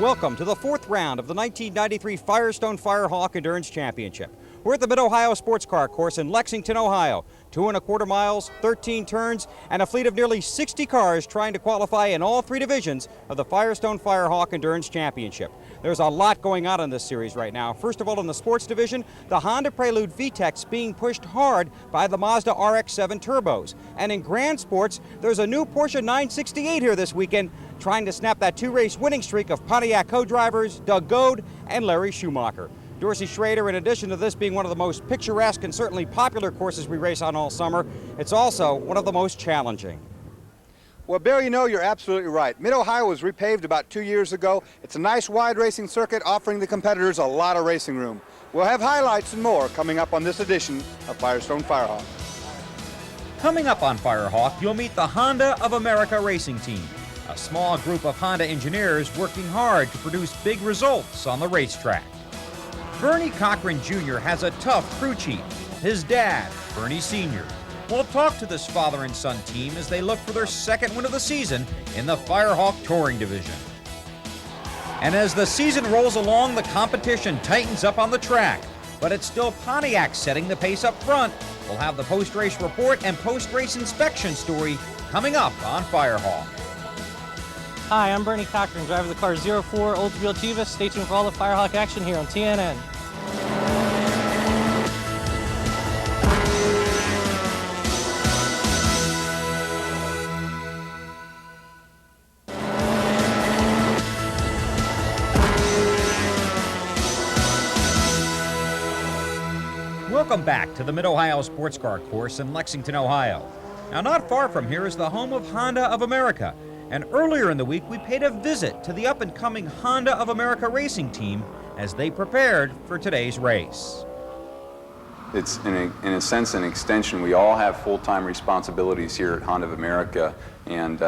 Welcome to the fourth round of the 1993 Firestone Firehawk Endurance Championship. We're at the Mid-Ohio Sports Car Course in Lexington, Ohio. 2¼ miles, 13 turns, and a fleet of nearly 60 cars trying to qualify in all three divisions of the Firestone Firehawk Endurance Championship. There's a lot going on in this series right now. First of all, in the sports division, the Honda Prelude VTEC's being pushed hard by the Mazda RX-7 turbos. And in Grand Sports, there's a new Porsche 968 here this weekend, trying to snap that two-race winning streak of Pontiac co-drivers Doug Goad and Larry Schumacher. Dorsey Schrader, in addition to this being one of the most picturesque and certainly popular courses we race on all summer, it's also one of the most challenging. Well, Bill, you know, you're absolutely right. Mid-Ohio was repaved about 2 years ago. It's a nice wide racing circuit offering the competitors a lot of racing room. We'll have highlights and more coming up on this edition of Firestone Firehawk. Coming up on Firehawk, you'll meet the Honda of America racing team, a small group of Honda engineers working hard to produce big results on the racetrack. Bernie Cochran Jr. has a tough crew chief, his dad, Bernie Sr. We'll talk to this father and son team as they look for their second win of the season in the Firehawk Touring Division. And as the season rolls along, the competition tightens up on the track, but it's still Pontiac setting the pace up front. We'll have the post-race report and post-race inspection story coming up on Firehawk. Hi, I'm Bernie Cochran, driver of the car 04 Oldsmobile Chivas. Stay tuned for all the Firehawk action here on TNN. Welcome back to the Mid-Ohio Sports Car Course in Lexington, Ohio. Now, not far from here is the home of Honda of America. And earlier in the week, we paid a visit to the up-and-coming Honda of America racing team as they prepared for today's race. It's, in a sense, an extension. We all have full-time responsibilities here at Honda of America, and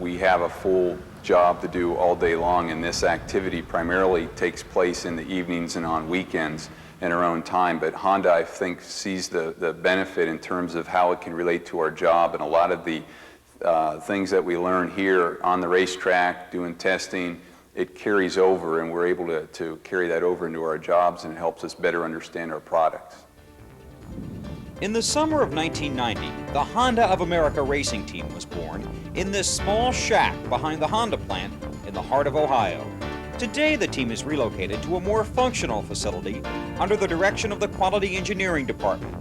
we have a full job to do all day long, and this activity primarily takes place in the evenings and on weekends in our own time. But Honda, I think, sees the benefit in terms of how it can relate to our job, and a lot of the things that we learn here on the racetrack, doing testing, it carries over, and we're able to carry that over into our jobs, and it helps us better understand our products. In the summer of 1990, the Honda of America racing team was born in this small shack behind the Honda plant in the heart of Ohio. Today, the team is relocated to a more functional facility under the direction of the Quality Engineering Department.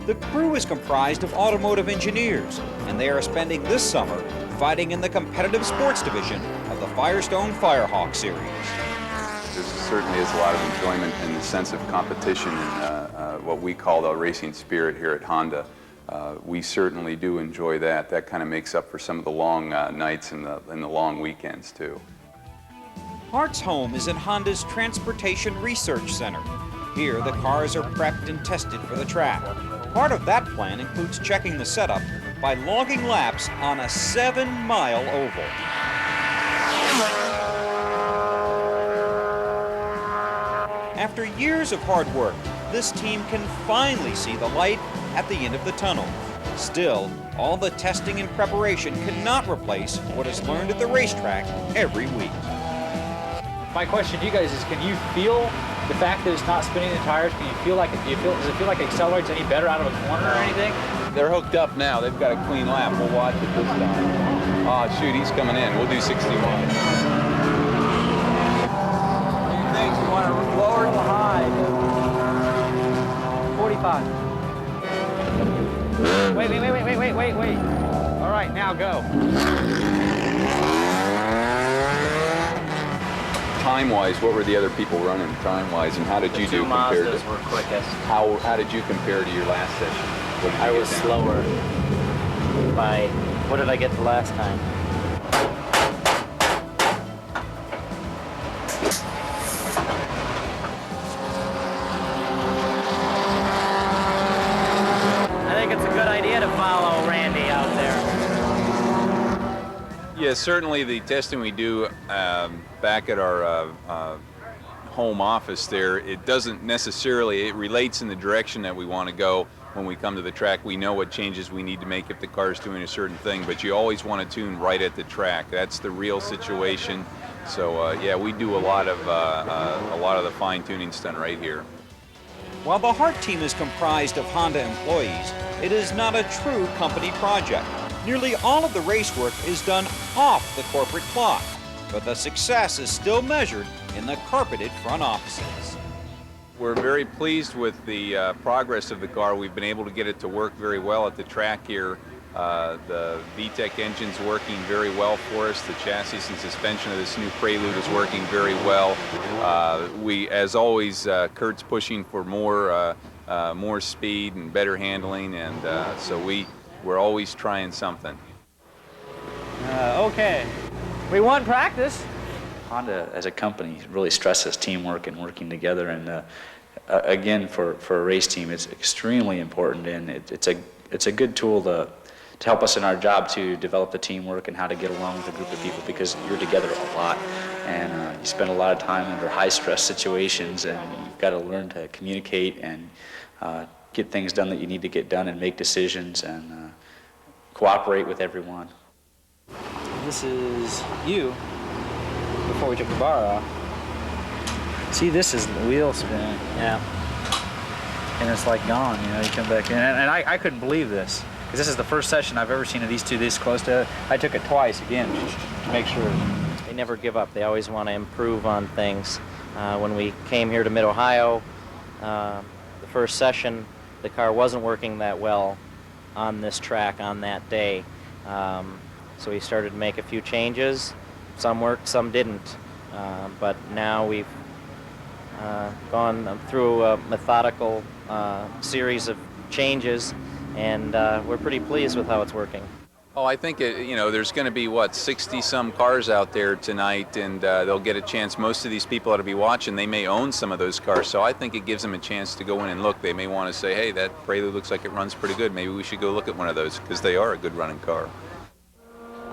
The crew is comprised of automotive engineers, and they are spending this summer fighting in the competitive sports division of the Firestone Firehawk Series. There certainly is a lot of enjoyment in the sense of competition and what we call the racing spirit here at Honda. We certainly do enjoy that. That kind of makes up for some of the long nights and the long weekends, too. Hart's home is in Honda's Transportation Research Center. Here, the cars are prepped and tested for the track. Part of that plan includes checking the setup by logging laps on a 7-mile oval. After years of hard work, this team can finally see the light at the end of the tunnel. Still, all the testing and preparation cannot replace what is learned at the racetrack every week. My question to you guys is, can you feel the fact that it's not spinning the tires? Can you feel like does it feel like it accelerates any better out of a corner or anything? They're hooked up now. They've got a clean lap. We'll watch it this time. Oh, shoot, he's coming in. We'll do 61. What do you think? You want to lower the high? 45. Wait. All right, now go. Time-wise, what were the other people running time-wise, and how did you do compared to? The two Mazdas were quickest. How did you compare to your last session? What did you I get was down? slower by, what did I get the last time? I think it's a good idea to follow Randy out there. Yeah, certainly the testing we do back at our home office there, it doesn't necessarily, it relates in the direction that we want to go. When we come to the track, we know what changes we need to make if the car's doing a certain thing, but you always want to tune right at the track. That's the real situation. So yeah, we do a lot of the fine tuning's done right here. While the Hart team is comprised of Honda employees, it is not a true company project. Nearly all of the race work is done off the corporate clock, but the success is still measured in the carpeted front offices. We're very pleased with the progress of the car. We've been able to get it to work very well at the track here. The VTEC engine's working very well for us. The chassis and suspension of this new Prelude is working very well. We, as always, Kurt's pushing for more speed and better handling, and so we're always trying something. Okay, we won practice. Honda as a company really stresses teamwork and working together, and again, for a race team, it's extremely important, and it's a good tool to help us in our job to develop the teamwork and how to get along with a group of people, because you're together a lot, and you spend a lot of time under high stress situations, and you've got to learn to communicate and get things done that you need to get done and make decisions and cooperate with everyone. This is you before we took the bar off. See, this is the wheel spin. Yeah. And it's like gone, you know, you come back in. And I couldn't believe this, because this is the first session I've ever seen of these two this close to. I took it twice again to make sure. They never give up. They always want to improve on things. When we came here to Mid-Ohio, the first session, the car wasn't working that well on this track on that day. So we started to make a few changes. Some worked, some didn't. But now we've gone through a methodical series of changes, and we're pretty pleased with how it's working. Oh, I think you know, there's going to be, what, 60-some cars out there tonight, and they'll get a chance. Most of these people that'll be watching, they may own some of those cars, so I think it gives them a chance to go in and look. They may want to say, hey, that Prelude looks like it runs pretty good. Maybe we should go look at one of those, because they are a good running car.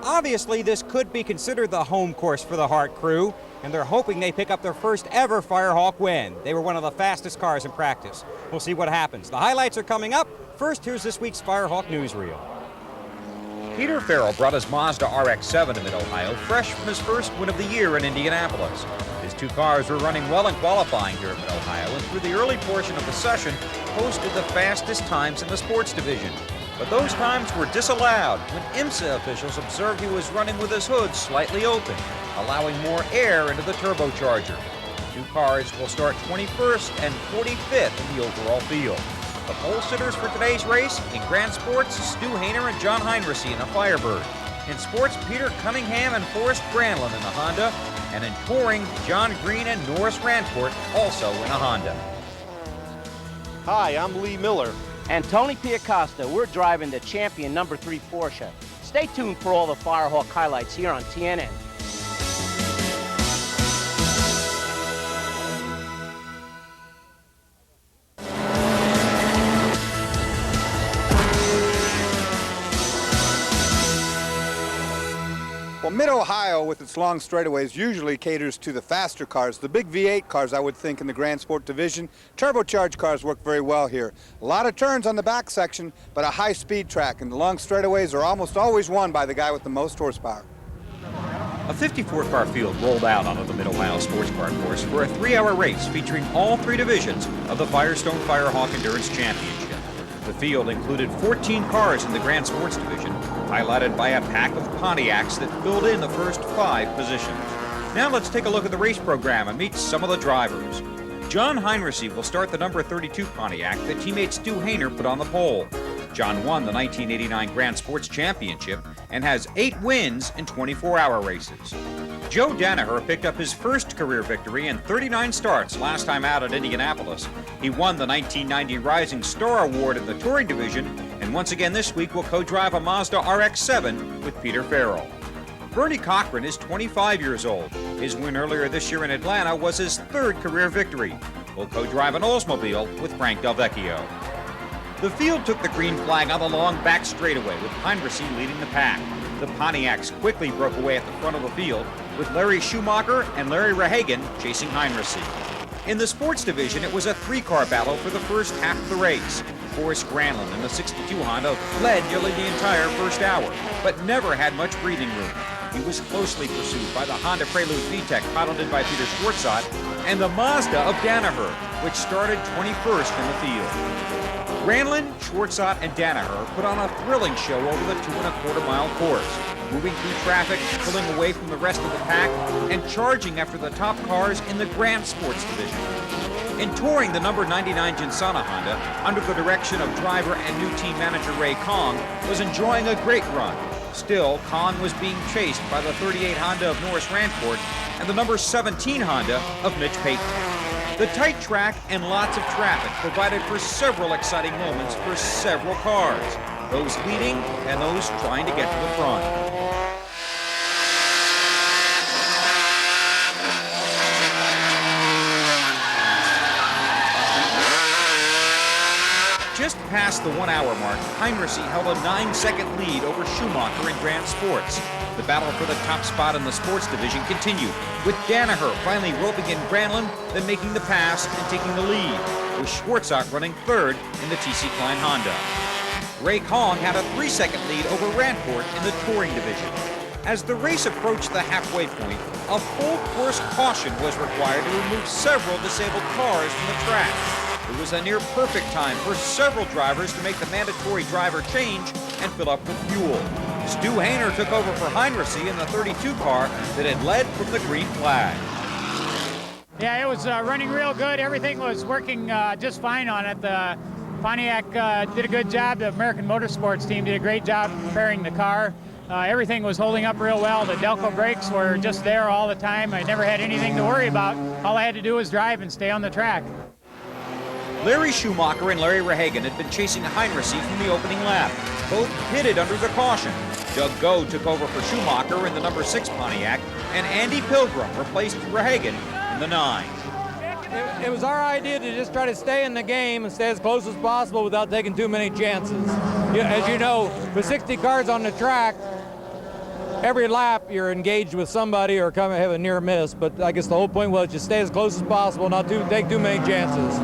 Obviously, this could be considered the home course for the Hart crew, and they're hoping they pick up their first ever Firehawk win. They were one of the fastest cars in practice. We'll see what happens. The highlights are coming up. First, here's this week's Firehawk newsreel. Peter Farrell brought his Mazda RX-7 to Mid-Ohio, fresh from his first win of the year in Indianapolis. His two cars were running well in qualifying here at Mid-Ohio, and through the early portion of the session, posted the fastest times in the sports division. But those times were disallowed when IMSA officials observed he was running with his hood slightly open, allowing more air into the turbocharger. The two cars will start 21st and 45th in the overall field. The pole sitters for today's race: in Grand Sports, Stu Hainer and John Heinrichsey in the Firebird. In Sports, Peter Cunningham and Forrest Granlund in the Honda. And in Touring, John Green and Norris Rancourt also in a Honda. Hi, I'm Lee Miller. And Tony Piacosta. We're driving the champion number 3 Porsche. Stay tuned for all the Firehawk highlights here on TNN. Well, Mid-Ohio, with its long straightaways, usually caters to the faster cars. The big V8 cars, I would think, in the Grand Sport division. Turbocharged cars work very well here. A lot of turns on the back section, but a high-speed track, and the long straightaways are almost always won by the guy with the most horsepower. A 54-car field rolled out onto the Mid-Ohio Sports Car Course for a 3-hour race featuring all 3 divisions of the Firestone Firehawk Endurance Championship. The field included 14 cars in the Grand Sports division, highlighted by a pack of Pontiacs that filled in the first 5 positions. Now let's take a look at the race program and meet some of the drivers. John Heinrichsey will start the number 32 Pontiac that teammate Stu Hainer put on the pole. John won the 1989 Grand Sports Championship and has 8 wins in 24-hour races. Joe Danaher picked up his first career victory in 39 starts last time out at Indianapolis. He won the 1990 Rising Star Award in the Touring division, and once again this week will co-drive a Mazda RX-7 with Peter Farrell. Bernie Cochran is 25 years old. His win earlier this year in Atlanta was his 3rd career victory. He'll co-drive an Oldsmobile with Frank Del Vecchio. The field took the green flag on the long back straightaway with Heinrichsey leading the pack. The Pontiacs quickly broke away at the front of the field, with Larry Schumacher and Larry Rehagen chasing Heinrichsey. In the sports division, it was a 3-car battle for the first half of the race. Forrest Granlund in the 62 Honda led nearly the entire first hour, but never had much breathing room. He was closely pursued by the Honda Prelude VTEC, piloted by Peter Schwartzat, and the Mazda of Danaher, which started 21st in the field. Granlund, Schwartzat, and Danaher put on a thrilling show over the 2.25-mile course, moving through traffic, pulling away from the rest of the pack, and charging after the top cars in the Grand Sports division. In touring, the number 99 Jinsana Honda, under the direction of driver and new team manager Ray Kong, was enjoying a great run. Still, Kong was being chased by the 38 Honda of Norris Rancourt and the number 17 Honda of Mitch Payton. The tight track and lots of traffic provided for several exciting moments for several cars, those leading and those trying to get to the front. Just past the 1 hour mark, Heinrichs held a 9-second lead over Schumacher in Grand Sports. The battle for the top spot in the sports division continued, with Danaher finally roping in Granlund, then making the pass and taking the lead, with Schwartzat running third in the TC Klein Honda. Ray Kong had a 3-second lead over Rancourt in the touring division. As the race approached the halfway point, a full course caution was required to remove several disabled cars from the track. It was a near-perfect time for several drivers to make the mandatory driver change and fill up with fuel. Stu Hayner took over for Heinrichs in the 32 car that had led from the green flag. Yeah, it was running real good. Everything was working just fine on it. The Pontiac did a good job. The American Motorsports team did a great job preparing the car. Everything was holding up real well. The Delco brakes were just there all the time. I never had anything to worry about. All I had to do was drive and stay on the track. Larry Schumacher and Larry Rehagen had been chasing Heinrichs from the opening lap, both pitted under the caution. Doug Goh took over for Schumacher in the number 6 Pontiac, and Andy Pilgrim replaced Rehagen in the 9. It was our idea to just try to stay in the game and stay as close as possible without taking too many chances. As you know, with 60 cars on the track, every lap you're engaged with somebody or come have a near miss, but I guess the whole point was just stay as close as possible, not take too many chances.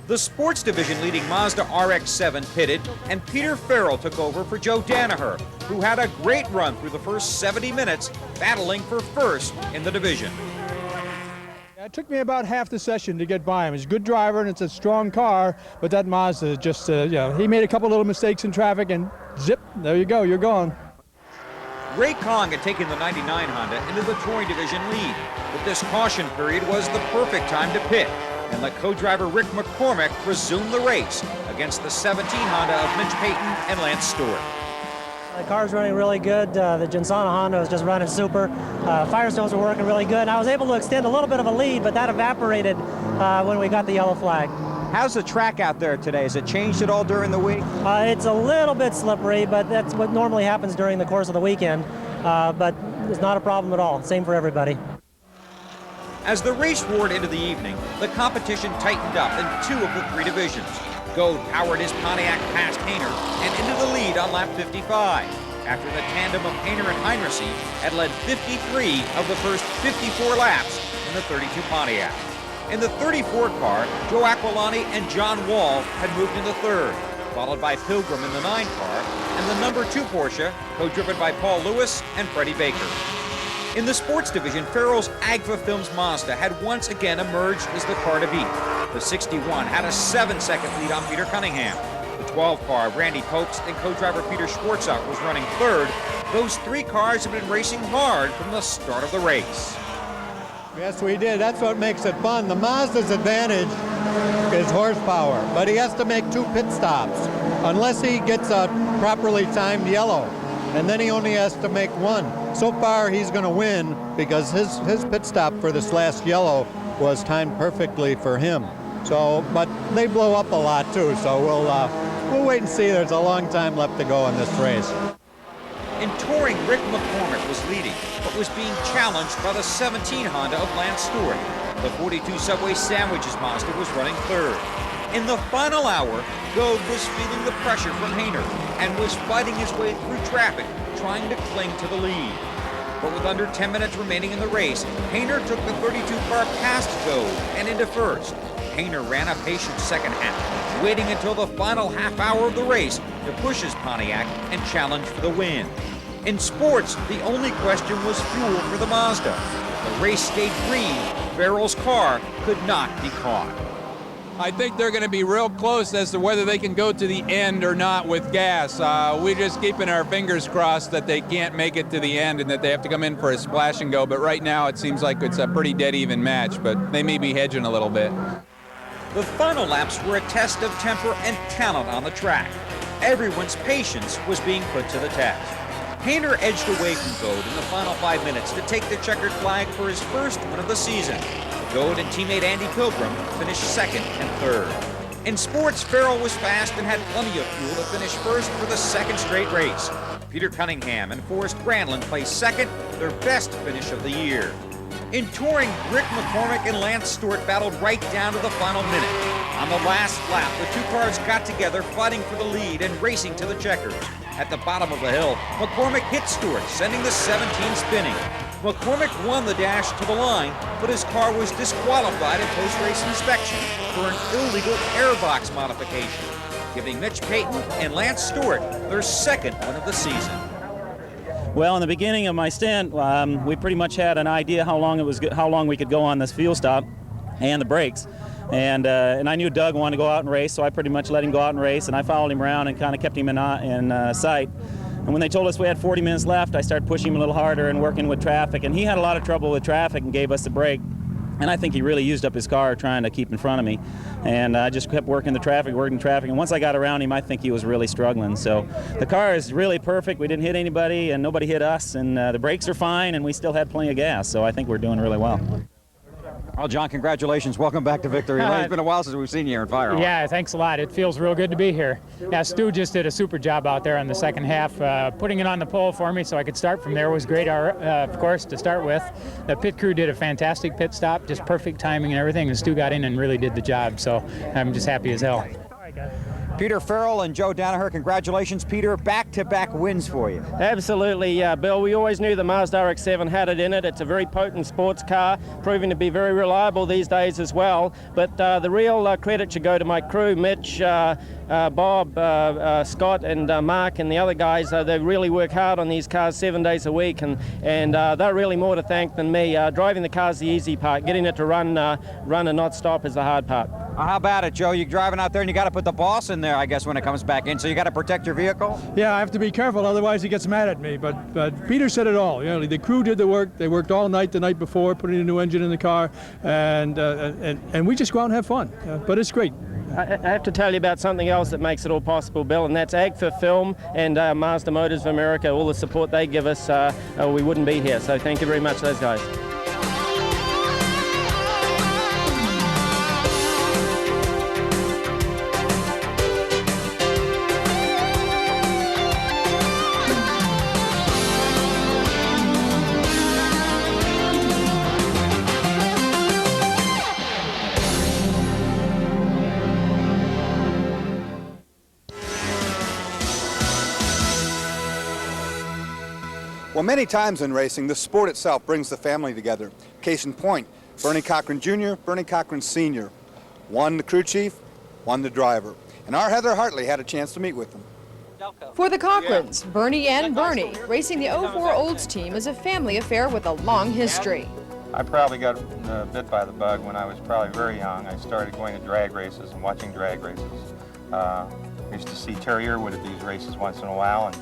The sports division leading Mazda RX-7 pitted, and Peter Farrell took over for Joe Danaher, who had a great run through the first 70 minutes, battling for first in the division. It took me about half the session to get by him. He's a good driver and it's a strong car, but that Mazda just, he made a couple little mistakes in traffic and zip, there you go, you're gone. Ray Kong had taken the 99 Honda into the touring division lead, but this caution period was the perfect time to pit, and the co-driver Rick McCormick resumed the race against the 17 Honda of Mitch Payton and Lance Stewart. The car's running really good. The Jinsana Honda was just running super. Firestones were working really good. And I was able to extend a little bit of a lead, but that evaporated when we got the yellow flag. How's the track out there today? Has it changed at all during the week? It's a little bit slippery, but that's what normally happens during the course of the weekend. But it's not a problem at all. Same for everybody. As the race roared into the evening, the competition tightened up in 2 of the 3 divisions. Goad powered his Pontiac past Hayner and into the lead on lap 55, after the tandem of Hayner and Heinrichs had led 53 of the first 54 laps in the 32 Pontiac. In the 34 car, Joe Aquilani and John Wall had moved into third, followed by Pilgrim in the 9 car, and the number 2 Porsche, co-driven by Paul Lewis and Freddie Baker. In the sports division, Farrell's Agfa Films Mazda had once again emerged as the car to beat. The 61 had a 7-second lead on Peter Cunningham. The 12 car, Randy Popes and co-driver Peter Schwartzat was running third. Those 3 cars have been racing hard from the start of the race. Yes, we did. That's what makes it fun. The Mazda's advantage is horsepower, but he has to make 2 pit stops, unless he gets a properly timed yellow. And then he only has to make 1. So far, he's going to win because his pit stop for this last yellow was timed perfectly for him. So, but they blow up a lot too, so we'll wait and see. There's a long time left to go in this race. In touring, Rick McCormick was leading, but was being challenged by the 17 Honda of Lance Stewart. The 42 Subway Sandwiches Mazda was running third. In the final hour, Goad was feeling the pressure from Hayner and was fighting his way through traffic, trying to cling to the lead. But with under 10 minutes remaining in the race, Hayner took the 32 car past Goad and into first. Hayner ran a patient second half, waiting until the final half hour of the race to push his Pontiac and challenge for the win. In sports, the only question was fuel for the Mazda. The race stayed green. Farrell's car could not be caught. I think they're going to be real close as to whether they can go to the end or not with gas. We're just keeping our fingers crossed that they can't make it to the end and that they have to come in for a splash and go. But right now it seems like it's a pretty dead even match, but they may be hedging a little bit. The final laps were a test of temper and talent on the track. Everyone's patience was being put to the test. Hayner edged away from Goad in the final 5 minutes to take the checkered flag for his first win of the season. Goad and teammate Andy Pilgrim finished second and third. In sports, Farrell was fast and had plenty of fuel to finish first for the second straight race. Peter Cunningham and Forrest Granlund placed second, their best finish of the year. In touring, Rick McCormick and Lance Stewart battled right down to the final minute. On the last lap, the two cars got together, fighting for the lead and racing to the checkers. At the bottom of the hill, McCormick hit Stewart, sending the 17 spinning. McCormick won the dash to the line, but his car was disqualified at post-race inspection for an illegal airbox modification, giving Mitch Payton and Lance Stewart their second win of the season. Well, in the beginning of my stint, we pretty much had an idea how long we could go on this fuel stop and the brakes. And I knew Doug wanted to go out and race, so I pretty much let him go out and race, and I followed him around and kind of kept him in sight. And when they told us we had 40 minutes left, I started pushing him a little harder and working with traffic, and he had a lot of trouble with traffic and gave us the break. And I think he really used up his car trying to keep in front of me. And I just kept working traffic. And once I got around him, I think he was really struggling. So the car is really perfect. We didn't hit anybody, and nobody hit us. And the brakes are fine, and we still had plenty of gas. So I think we're doing really well. Well, John, congratulations. Welcome back to Victory Lane. It's been a while since we've seen you here in Firehawk. Yeah, thanks a lot. It feels real good to be here. Yeah, Stu just did a super job out there in the second half. Putting it on the pole for me so I could start from there was great, of course, to start with. The pit crew did a fantastic pit stop, just perfect timing and everything, and Stu got in and really did the job, so I'm just happy as hell. Peter Farrell and Joe Danaher, congratulations, Peter. Back-to-back wins for you. Absolutely, Bill. We always knew the Mazda RX-7 had it in it. It's a very potent sports car, proving to be very reliable these days as well. But the real credit should go to my crew, Mitch, Bob, Scott, and Mark, and the other guys. They really work hard on these cars 7 days a week, and they're really more to thank than me. Driving the car's the easy part. Getting it to run and not stop is the hard part. How about it, Joe? You're driving out there and you got to put the boss in there, I guess, when it comes back in, so you got to protect your vehicle? Yeah, I have to be careful, otherwise he gets mad at me. But Peter said it all. You know, the crew did the work. They worked all night the night before, putting a new engine in the car, and we just go out and have fun. But it's great. I have to tell you about something else that makes it all possible, Bill, and that's Ag for Film and Mazda Motors of America. All the support they give us, we wouldn't be here. So thank you very much, those guys. Well, many times in racing, the sport itself brings the family together. Case in point, Bernie Cochran Jr., Bernie Cochran Sr. One the crew chief, one the driver. And our Heather Hartley had a chance to meet with them. For the Cochrans, Bernie and Bernie, racing the 04 Olds team is a family affair with a long history. I probably got bit by the bug when I was probably very young. I started going to drag races and watching drag races. I used to see Terry Irwood at these races once in a while, and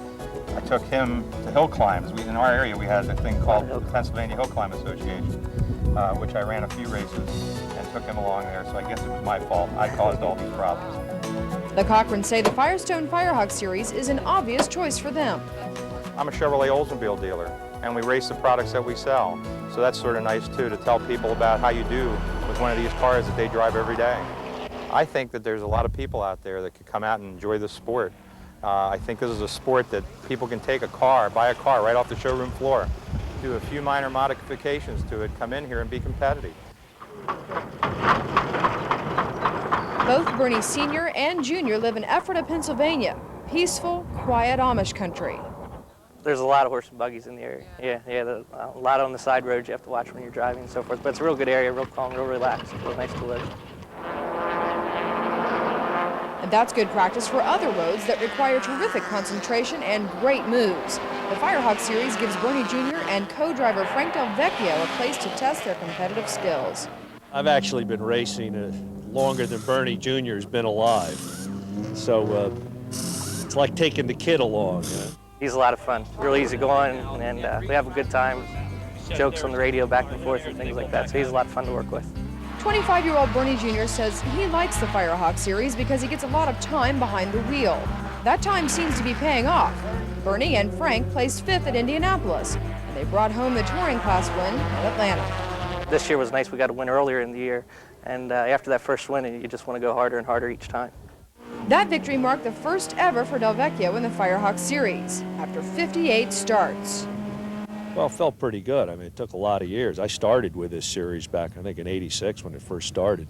I took him to hill climbs. In our area, we had a thing called the Pennsylvania Hill Climb Association, which I ran a few races and took him along there, so I guess it was my fault. I caused all these problems. The Cochrans say the Firestone Firehawk series is an obvious choice for them. I'm a Chevrolet Oldsmobile dealer, and we race the products that we sell. So that's sort of nice, too, to tell people about how you do with one of these cars that they drive every day. I think that there's a lot of people out there that could come out and enjoy this sport. I think this is a sport that people can take a car, buy a car right off the showroom floor, do a few minor modifications to it, come in here and be competitive. Both Bernie Sr. and Jr. live in Ephrata, Pennsylvania, peaceful, quiet Amish country. There's a lot of horse and buggies in the area. Yeah, a lot on the side roads you have to watch when you're driving and so forth. But it's a real good area, real calm, real relaxed, real nice to live. The That's good practice for other roads that require terrific concentration and great moves. The Firehawk Series gives Bernie Jr. and co-driver Frank Del Vecchio a place to test their competitive skills. I've actually been racing longer than Bernie Jr. has been alive. So it's like taking the kid along. He's a lot of fun, really easy going, and we have a good time. Jokes on the radio back and forth and things like that, so he's a lot of fun to work with. 25-year-old Bernie Jr. says he likes the Firehawk Series because he gets a lot of time behind the wheel. That time seems to be paying off. Bernie and Frank placed 5th at Indianapolis, and they brought home the touring class win at Atlanta. This year was nice. We got a win earlier in the year, and after that first win, you just want to go harder and harder each time. That victory marked the first ever for Del Vecchio in the Firehawk Series, after 58 starts. Well, it felt pretty good. I mean, it took a lot of years. I started with this series back, I think, in '86 when it first started.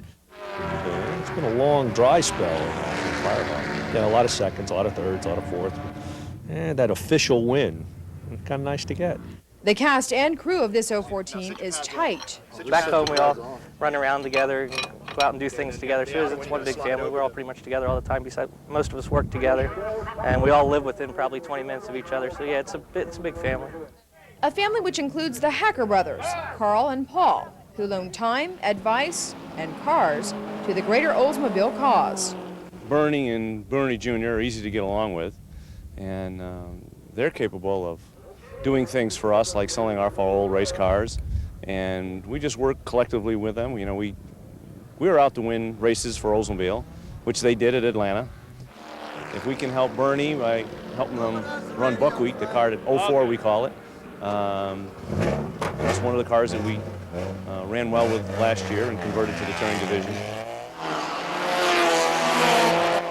And, it's been a long dry spell in Firehawk. Yeah, a lot of seconds, a lot of thirds, a lot of fourths. And that official win, kind of nice to get. The cast and crew of this 04 team is tight. Back home, we all run around together, go out and do things together. So it's one big family. We're all pretty much together all the time. Besides, most of us work together, and we all live within probably 20 minutes of each other. So yeah, it's a big family. A family which includes the Hacker brothers, Carl and Paul, who loan time, advice, and cars to the greater Oldsmobile cause. Bernie and Bernie Jr. are easy to get along with, and they're capable of doing things for us, like selling off our old race cars, and we just work collectively with them. You know, we were out to win races for Oldsmobile, which they did at Atlanta. If we can help Bernie by helping them run Buckwheat, the car at 04 we call it, it's one of the cars that we ran well with last year and converted to the touring division.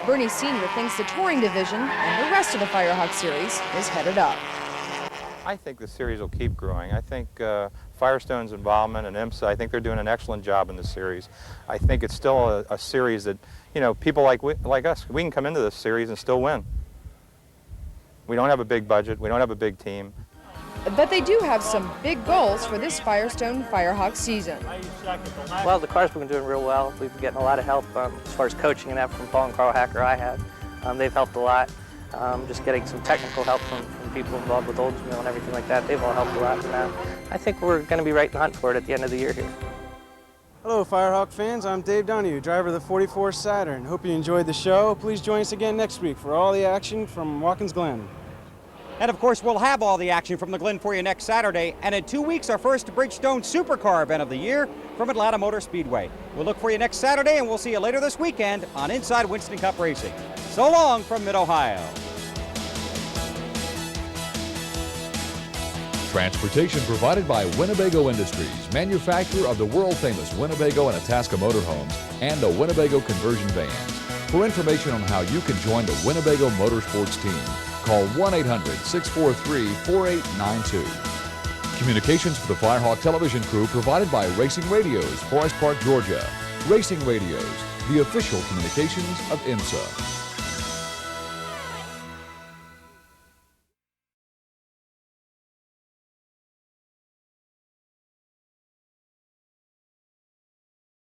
Bernie Sr. thinks the touring division and the rest of the Firehawk Series is headed up. I think the series will keep growing. I think Firestone's involvement and IMSA, I think they're doing an excellent job in this series. I think it's still a series that, you know, people like us, we can come into this series and still win. We don't have a big budget. We don't have a big team. But they do have some big goals for this Firestone Firehawk season. Well, the cars have been doing real well. We've been getting a lot of help as far as coaching and that from Paul and Carl Hacker I have. They've helped a lot. Just getting some technical help from people involved with Oldsmobile and everything like that. They've all helped a lot. And I think we're going to be right in the hunt for it at the end of the year here. Hello, Firehawk fans. I'm Dave Donahue, driver of the 44 Saturn. Hope you enjoyed the show. Please join us again next week for all the action from Watkins Glen. And of course, we'll have all the action from the Glen for you next Saturday. And in 2 weeks, our first Bridgestone Supercar event of the year from Atlanta Motor Speedway. We'll look for you next Saturday, and we'll see you later this weekend on Inside Winston Cup Racing. So long from Mid-Ohio. Transportation provided by Winnebago Industries, manufacturer of the world-famous Winnebago and Itasca motorhomes and the Winnebago conversion vans. For information on how you can join the Winnebago Motorsports team, call 1-800-643-4892. Communications for the Firehawk television crew provided by Racing Radios, Forest Park, Georgia. Racing Radios, the official communications of IMSA.